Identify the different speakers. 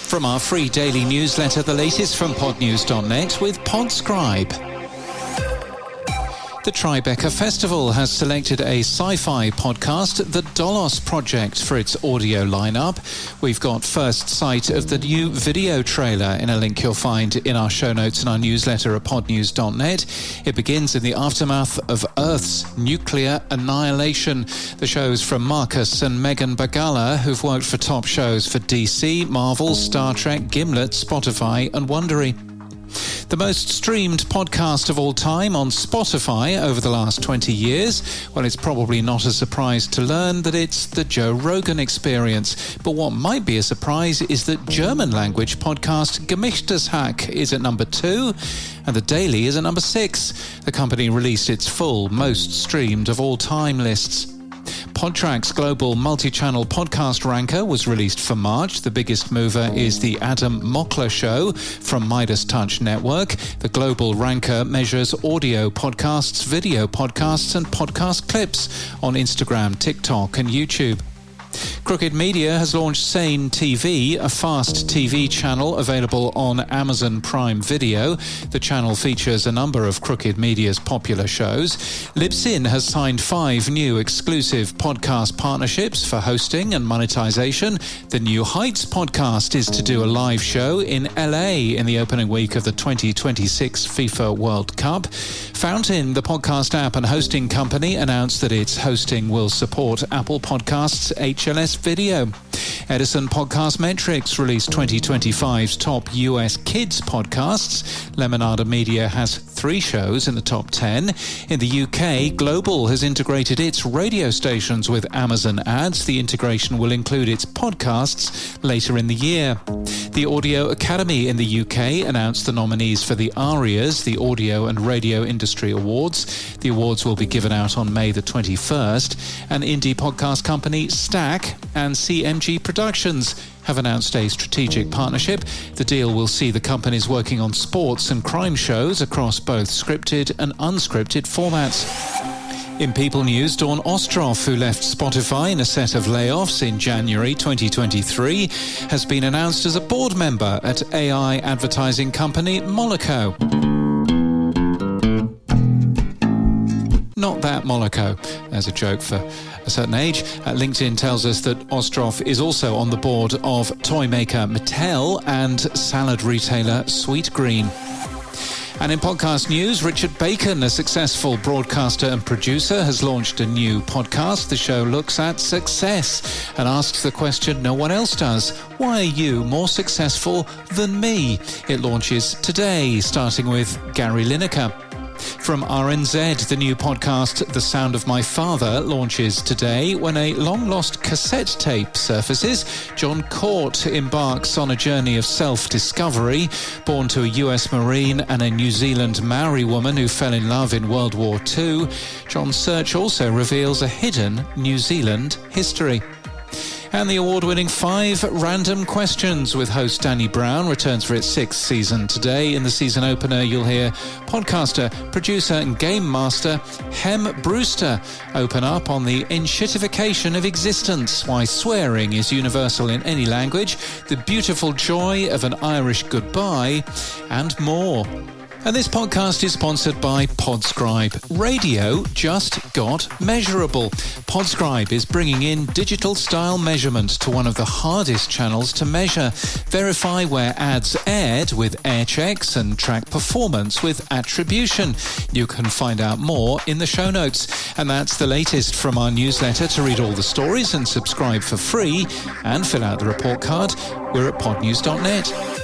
Speaker 1: From our free daily newsletter, the latest from podnews.net with Podscribe. The Tribeca Festival has selected a sci-fi podcast, The Dolos Project, for its audio lineup. We've got first sight of the new video trailer in a link you'll find in our show notes and our newsletter at podnews.net. It begins in the aftermath of Earth's nuclear annihilation. The show's from Marcus and Megan Bagala, who've worked for top shows for DC, Marvel, Star Trek, Gimlet, Spotify and Wondery. The most streamed podcast of all time on Spotify over the last 20 years. Well, it's probably not a surprise to learn that it's the Joe Rogan Experience. But what might be a surprise is that German language podcast Gemischtes Hack is at number 2 and The Daily is at number 6. The company released its full most streamed of all time lists. Podtrac's global multi-channel podcast ranker was released for March. The biggest mover is the Adam Mockler Show from Midas Touch Network. The global ranker measures audio podcasts, video podcasts and podcast clips on Instagram, TikTok and YouTube. Crooked Media has launched Sane TV, a fast TV channel available on Amazon Prime Video. The channel features a number of Crooked Media's popular shows. Libsyn has signed 5 new exclusive podcast partnerships for hosting and monetization. The New Heights podcast is to do a live show in LA in the opening week of the 2026 FIFA World Cup. Fountain, the podcast app and hosting company, announced that its hosting will support Apple Podcasts HLS Video. Edison Podcast Metrics released 2025's top US kids podcasts. Lemonada Media has 3 shows in the top 10. In the UK, Global has integrated its radio stations with Amazon Ads. The integration will include its podcasts later in the year. The Audio Academy in the UK announced the nominees for the ARIAs, the Audio and Radio Industry Awards. The awards will be given out on May the 21st. And indie podcast company Stack and CMG Productions have announced a strategic partnership. The deal will see the companies working on sports and crime shows across both scripted and unscripted formats. In People News, Dawn Ostroff, who left Spotify in a set of layoffs in January 2023, has been announced as a board member at AI advertising company Moloko. Not that Moloko, as a joke for a certain age. LinkedIn tells us that Ostroff is also on the board of toy maker Mattel and salad retailer Sweetgreen. And in podcast news, Richard Bacon, a successful broadcaster and producer, has launched a new podcast. The show looks at success and asks the question no one else does. Why are you more successful than me? It launches today, starting with Gary Lineker. From RNZ, the new podcast The Sound of My Father launches today. When a long-lost cassette tape surfaces, John Court embarks on a journey of self-discovery. Born to a US Marine and a New Zealand Maori woman who fell in love in World War II, John's search also reveals a hidden New Zealand history. And the award-winning 5 Random Questions with host Danny Brown returns for its 6th season today. In the season opener, you'll hear podcaster, producer and game master Hem Brewster open up on the enshittification of existence, why swearing is universal in any language, the beautiful joy of an Irish goodbye, and more. And this podcast is sponsored by Podscribe. Radio just got measurable. Podscribe is bringing in digital style measurement to one of the hardest channels to measure. Verify where ads aired with air checks and track performance with attribution. You can find out more in the show notes. And that's the latest from our newsletter. To read all the stories and subscribe for free and fill out the report card, we're at podnews.net.